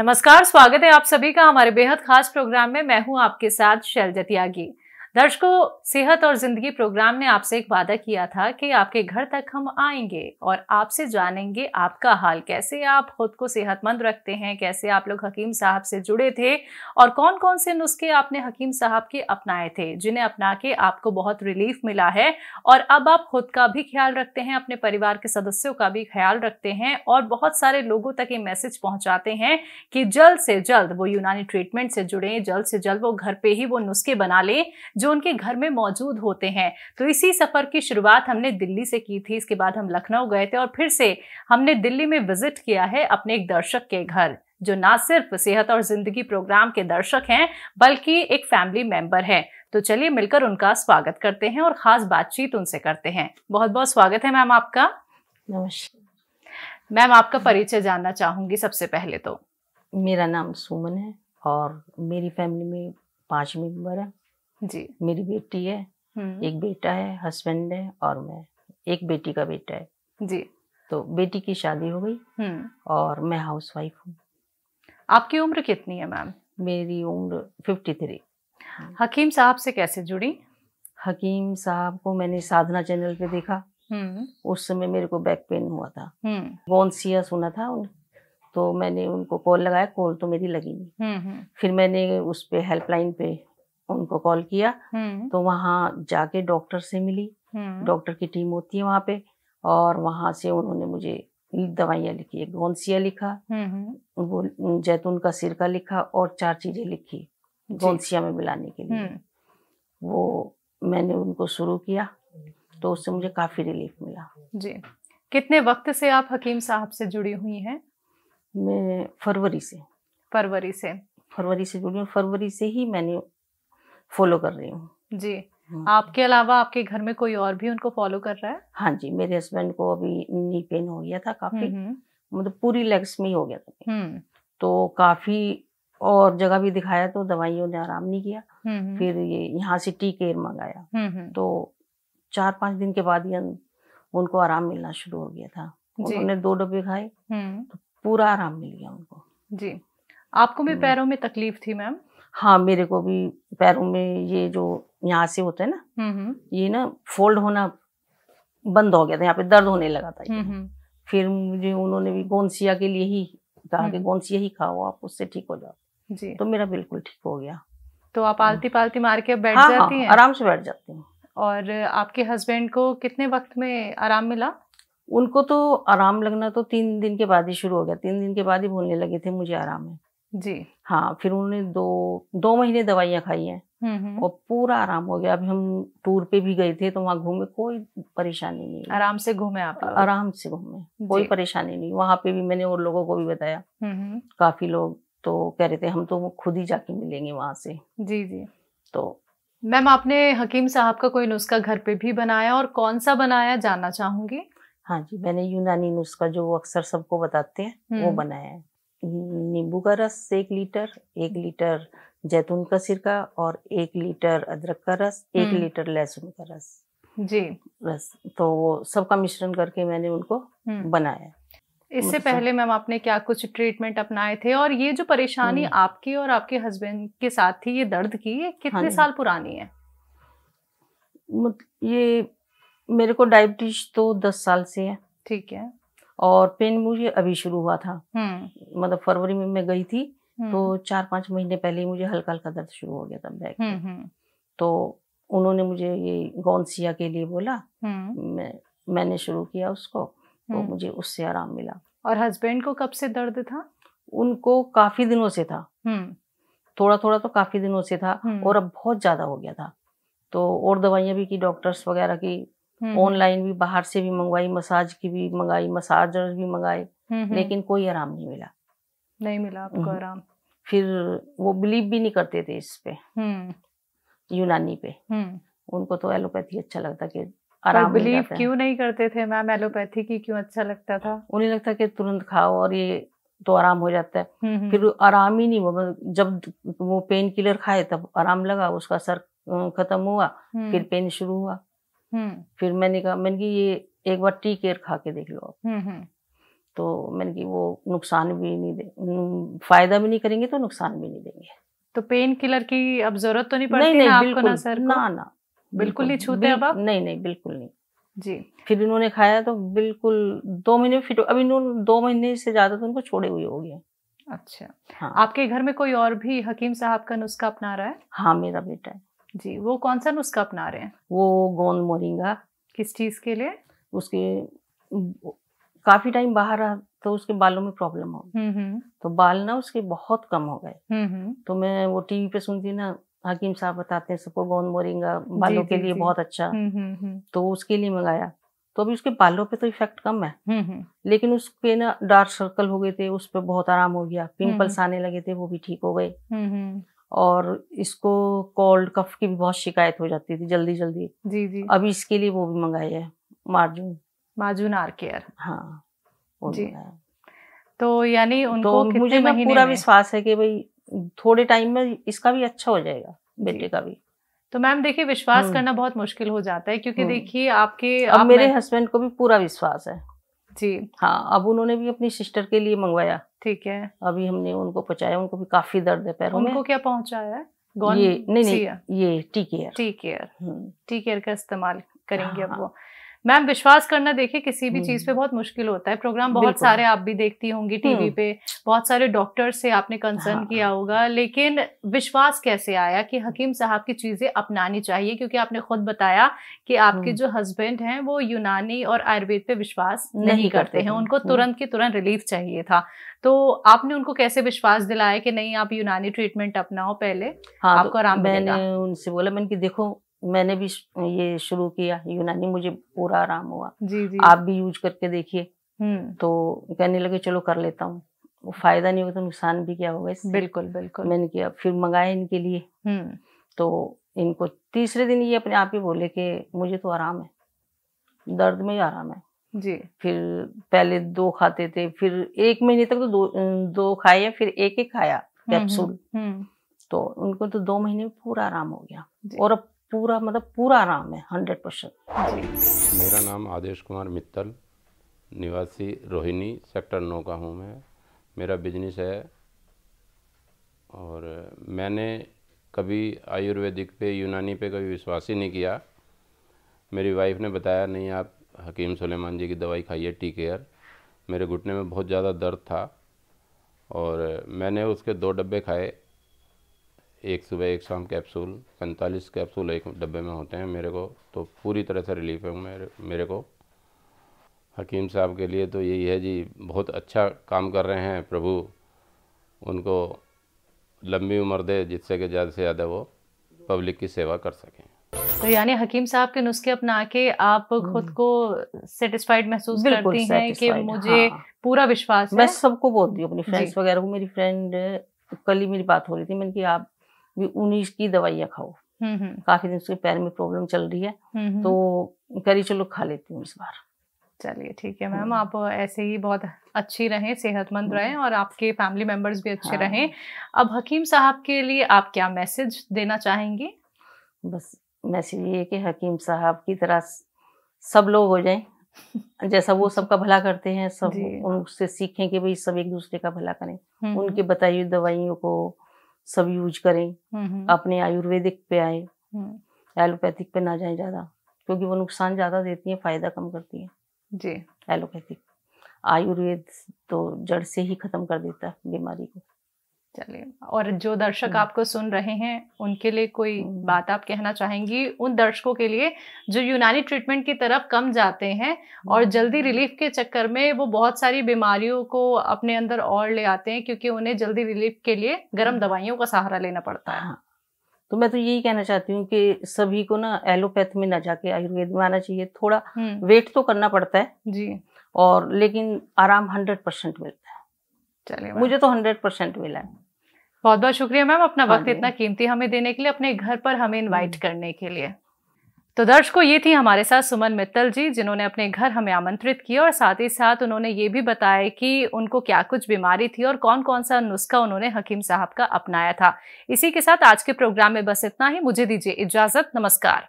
नमस्कार, स्वागत है आप सभी का हमारे बेहद खास प्रोग्राम में। मैं हूं आपके साथ शैलजा त्यागी। दर्शकों, सेहत और जिंदगी प्रोग्राम ने आपसे एक वादा किया था कि आपके घर तक हम आएंगे और आपसे जानेंगे आपका हाल, कैसे आप खुद को सेहतमंद रखते हैं, कैसे आप लोग हकीम साहब से जुड़े थे और कौन कौन से नुस्खे आपने हकीम साहब के अपनाए थे, जिन्हें अपना के आपको बहुत रिलीफ मिला है। और अब आप खुद का भी ख्याल रखते हैं, अपने परिवार के सदस्यों का भी ख्याल रखते हैं और बहुत सारे लोगों तक ये मैसेज पहुंचाते हैं कि जल्द से जल्द वो यूनानी ट्रीटमेंट से जुड़ें, जल्द से जल्द वो घर पे ही वो नुस्खे बना लें जो उनके घर में मौजूद होते हैं। तो इसी सफर की शुरुआत हमने दिल्ली से की थी। इसके बाद हम लखनऊ गए थे और फिर से हमने दिल्ली में विजिट किया है अपने एक दर्शक के घर, जो ना सिर्फ सेहत और जिंदगी प्रोग्राम के दर्शक हैं बल्कि एक फैमिली मेंबर है। तो चलिए मिलकर उनका स्वागत करते हैं और खास बातचीत उनसे करते हैं। बहुत बहुत स्वागत है मैम आपका। नमस्कार मैम, आपका परिचय जानना चाहूंगी सबसे पहले तो। मेरा नाम सुमन है और मेरी फैमिली में 5 मेंबर हैं जी। मेरी बेटी है, एक बेटा है, हस्बैंड है और मैं, एक बेटी का बेटा है जी। तो बेटी की शादी हो गई और मैं हाउसवाइफ हूँ। आपकी उम्र कितनी है मैम? मेरी उम्र 53। हकीम साहब से कैसे जुड़ी? हकीम साहब को मैंने साधना चैनल पे देखा। उस समय मेरे को बैक पेन हुआ था, गोंसिया सुना था तो मैंने उनको कॉल लगाया, कॉल तो मेरी लगी नहीं। फिर मैंने उस पे हेल्पलाइन पे उनको कॉल किया तो वहाँ जाके डॉक्टर से मिली। डॉक्टर की टीम होती है वहाँ पे और वहाँ से उन्होंने मुझे दवाइयाँ लिखी, एक गोंसिया लिखा, वो जैतून का सिरका लिखा और 4 चीजें लिखी गोंसिया में मिलाने के लिए। वो मैंने उनको शुरू किया तो उससे मुझे काफी रिलीफ मिला। जी। कितने वक्त से आप हकीम साहब से जुड़ी हुई हैं? मैं फरवरी से जुड़ी हूँ। फरवरी से ही मैंने फॉलो कर रही हूँ। जी। आपके अलावा आपके घर में कोई और भी उनको फॉलो कर रहा है? हाँ जी, मेरे हस्बैंड को अभी नी पेन हो गया था काफी, मतलब पूरी लेग्स में ही हो गया था। तो काफी और जगह भी दिखाया तो दवाइयों ने आराम नहीं किया। फिर ये यहाँ से टी केयर मंगाया तो 4-5 दिन के बाद ही उनको आराम मिलना शुरू हो गया था। उन्होंने 2 डब्बे खाए तो पूरा आराम मिल गया उनको। जी। आपको भी पैरों में तकलीफ थी मैम? हाँ, मेरे को भी पैरों में ये जो यहाँ से होता है ना, ये ना फोल्ड होना बंद हो गया था, यहाँ पे दर्द होने लगा था। फिर मुझे उन्होंने भी गोंसिया के लिए ही कहा कि गोंसिया ही खाओ आप, उससे ठीक हो जाओ। जी। तो मेरा बिल्कुल ठीक हो गया। तो आप आलती पालती मार के बैठ जाती हैं? आराम से बैठ जाती हूँ। और आपके हस्बैंड को कितने वक्त में आराम मिला? उनको तो आराम लगना तो 3 दिन के बाद ही शुरू हो गया। 3 दिन के बाद ही बोलने लगे थे मुझे आराम है। जी। हाँ, फिर उन्होंने 2 महीने दवाइयाँ खाई हैं और पूरा आराम हो गया। अभी हम टूर पे भी गए थे तो वहाँ घूमे, कोई परेशानी नहीं। आराम से घूमे आप लोग? आराम से घूमे, कोई परेशानी नहीं। वहाँ पे भी मैंने और लोगों को भी बताया, काफी लोग तो कह रहे थे हम तो खुद ही जाके मिलेंगे वहां से। जी जी। तो मैम, आपने हकीम साहब का कोई नुस्खा घर पे भी बनाया और कौन सा बनाया जानना चाहूंगी। हाँ जी, मैंने यूनानी नुस्खा जो वो अक्सर सबको बताते हैं वो बनाया है। नींबू का रस 1 लीटर, 1 लीटर जैतून का सिरका और 1 लीटर अदरक का रस, 1 लीटर लहसुन का रस। जी। रस तो वो सबका मिश्रण करके मैंने उनको बनाया। इससे पहले मैम आपने क्या कुछ ट्रीटमेंट अपनाए थे? और ये जो परेशानी आपकी और आपके हस्बैंड के साथ थी, ये दर्द की, ये कितने साल पुरानी है? ये मेरे को डायबिटीज तो 10 साल से है। ठीक है। और पेन मुझे अभी शुरू हुआ था, मतलब फरवरी में मैं गई थी तो 4-5 महीने पहले ही मुझे हल्का हल्का दर्द शुरू हो गया था बैक में। तो उन्होंने मुझे ये गोंसिया के लिए बोला, मैंने शुरू किया उसको तो मुझे उससे आराम मिला। और हस्बैंड को कब से दर्द था? उनको काफी दिनों से था, थोड़ा थोड़ा तो काफी दिनों से था और अब बहुत ज्यादा हो गया था। तो और दवाइयां भी की, डॉक्टर्स वगैरह की, ऑनलाइन भी बाहर से भी मंगवाई, मसाज की भी मंगाई, मसाजर भी मंगाए, लेकिन कोई आराम नहीं मिला आपको आराम। फिर वो बिलीव भी नहीं करते थे इस पे, यूनानी पे। उनको तो एलोपैथी अच्छा लगता कि आराम मिल जाता है। बिलीव क्यों नहीं करते थे मैम? एलोपैथी की क्यों अच्छा लगता था? उन्हें लगता कि तुरंत खाओ और ये तो आराम हो जाता है। फिर आराम ही नहीं हुआ, जब वो पेन किलर खाए तब आराम लगा, उसका असर खत्म हुआ, फिर पेन शुरू हुआ। फिर मैंने कहा ये एक बार टी केयर खा के देख लो। तो मैंने कि वो नुकसान भी नहीं दे, फायदा भी नहीं करेंगे तो नुकसान भी नहीं देंगे। तो पेन किलर की अब जरूरत तो नहीं पड़ती ना आपको ना सर को? ना बिल्कुल नहीं छूते अब आप? नहीं बिल्कुल नहीं जी। फिर इन्होंने खाया तो बिल्कुल 2 महीने फिट। अब इन्होंने 2 महीने से ज्यादा तो उनको छोड़े हुए हो गए। अच्छा। हाँ। आपके घर में कोई और भी हकीम साहब का नुस्खा अपना रहा है? हाँ, मेरा बेटा है जी। वो कौन सा नुस्खा अपना रहे हैं? वो गोंद मोरिंगा। किस चीज के लिए? उसके काफी टाइम बाहर रहा तो उसके बालों में प्रॉब्लम हो गई। तो बाल ना उसके बहुत कम हो गए। तो मैं वो टीवी पे सुनती ना, हकीम साहब बताते हैं सबको गोंद मोरिंगा बालों के लिए बहुत अच्छा। तो उसके लिए मंगाया। तो अभी उसके बालों पे तो इफेक्ट कम है, लेकिन उसके ना डार्क सर्कल हो गए थे, उस पर बहुत आराम हो गया। पिंपल्स आने लगे थे, वो भी ठीक हो गए। और इसको कोल्ड कफ की भी बहुत शिकायत हो जाती थी जल्दी जल्दी। जी। अभी इसके लिए वो भी मंगाए है, मार्जून आर केयर। हाँ जी। तो यानी उनको तो मुझे ना पूरा विश्वास है कि भाई थोड़े टाइम में इसका भी अच्छा हो जाएगा, बेटे का भी। तो मैम देखिए, विश्वास करना बहुत मुश्किल हो जाता है, क्योंकि देखिए आपके अब मेरे हस्बैंड को भी पूरा विश्वास है। जी। हाँ, अब उन्होंने भी अपनी सिस्टर के लिए मंगवाया। ठीक है। अभी हमने उनको पहुंचाया, उनको भी काफी दर्द है पैरों में। उनको क्या पहुंचाया है? ये नहीं ये टी केयर का इस्तेमाल करेंगे अब वो। मैम विश्वास करना देखिए किसी भी चीज पे बहुत मुश्किल होता है। प्रोग्राम बहुत सारे आप भी देखती होंगी टीवी पे, बहुत सारे डॉक्टर से आपने कंसर्न किया होगा, लेकिन विश्वास कैसे आया कि हकीम साहब की चीजें अपनानी चाहिए? क्योंकि आपने खुद बताया कि आपके जो हस्बैंड हैं वो यूनानी और आयुर्वेद पे विश्वास नहीं करते हैं, उनको तुरंत की तुरंत रिलीफ चाहिए था। तो आपने उनको कैसे विश्वास दिलाया कि नहीं आप यूनानी ट्रीटमेंट अपनाओ पहले, आपको आराम मिलेगा? मैंने उनसे बोला, मैंने कि देखो मैंने भी ये शुरू किया यूनानी, मुझे पूरा आराम हुआ। जी। आप भी यूज करके देखिए। तो कहने लगे चलो कर लेता हूँ। वो फायदा नहीं होगा तो नुकसान भी क्या होगा इससे। बिल्कुल। मैंने किया, फिर मंगाया इनके लिए। तो इनको तीसरे दिन ये अपने आप ही बोले कि मुझे तो आराम है, दर्द में ही आराम है। जी। फिर पहले 2 खाते थे, फिर 1 महीने तक तो 2 खाए, फिर एक खाया कैप्सूल। तो उनको तो 2 महीने में पूरा आराम हो गया। और अब पूरा आराम है 100%। मेरा नाम आदेश कुमार मित्तल, निवासी रोहिणी सेक्टर 9 का हूँ मैं। मेरा बिजनेस है और मैंने कभी आयुर्वेदिक पे यूनानी पे कभी विश्वास ही नहीं किया। मेरी वाइफ ने बताया नहीं आप हकीम सुलेमान जी की दवाई खाइए टी केयर। मेरे घुटने में बहुत ज़्यादा दर्द था और मैंने उसके 2 डब्बे खाए, एक सुबह एक शाम कैप्सूल। 45 कैप्सूल एक डब्बे में होते हैं मेरे को। तो पूरी तरह से रिलीफ है मेरे को। हकीम साहब के लिए तो यही है जी, बहुत अच्छा काम कर रहे हैं प्रभु, उनको लंबी उम्र दे जिससे कि ज़्यादा से ज़्यादा वो पब्लिक की सेवा कर सकें। तो यानी हकीम साहब के नुस्खे अपना के आप खुद को सेटिस्फाइड महसूस करती हैं कि मुझे पूरा विश्वास है? मैं सबको बोलती हूँ, अपनी फ्रेंड्स वगैरह को। मेरी फ्रेंड कल ही मेरी बात हो रही थी, मैंने कि आप भी 19 की दवाइयाँ खाओ। काफी दिन से पैर में प्रॉब्लम चल रही है, तो करी चलो खा लेती हूँ इस बार। चलिए ठीक है मैम, आप ऐसे ही बहुत अच्छी रहें, सेहतमंद रहें और आपके फैमिली मेंबर्स भी अच्छे रहें। अब हकीम साहब के लिए आप क्या मैसेज देना चाहेंगे? बस मैसेज ये है कि हकीम साहब की तरह सब लोग हो जाएं, जैसा वो सबका भला करते हैं, सब उनसे सीखें कि भाई सब एक दूसरे का भला करें। उनके बताई हुई दवाइयों को सब यूज करें, अपने आयुर्वेदिक पे आए, एलोपैथिक पे ना जाए ज्यादा, क्योंकि वो नुकसान ज्यादा देती है, फायदा कम करती है जी। एलोपैथिक, आयुर्वेद तो जड़ से ही खत्म कर देता है बीमारी को। चलिए, और जो दर्शक आपको सुन रहे हैं उनके लिए कोई बात आप कहना चाहेंगी, उन दर्शकों के लिए जो यूनानी ट्रीटमेंट की तरफ कम जाते हैं और जल्दी रिलीफ के चक्कर में वो बहुत सारी बीमारियों को अपने अंदर और ले आते हैं, क्योंकि उन्हें जल्दी रिलीफ के लिए गर्म दवाइयों का सहारा लेना पड़ता है? तो मैं तो यही कहना चाहती हूँ कि सभी को ना एलोपैथ में ना जाके आयुर्वेद में आना चाहिए। थोड़ा वेट तो करना पड़ता है जी, और लेकिन आराम 100% मिलता है। चलिए, मुझे तो 100% मिला है। बहुत बहुत शुक्रिया मैम, अपना वक्त इतना कीमती हमें देने के लिए, अपने घर पर हमें इनवाइट करने के लिए। तो दर्शकों, ये थी हमारे साथ सुमन मित्तल जी, जिन्होंने अपने घर हमें आमंत्रित किया और साथ ही साथ उन्होंने ये भी बताया कि उनको क्या कुछ बीमारी थी और कौन कौन सा नुस्खा उन्होंने हकीम साहब का अपनाया था। इसी के साथ आज के प्रोग्राम में बस इतना ही। मुझे दीजिए इजाजत, नमस्कार।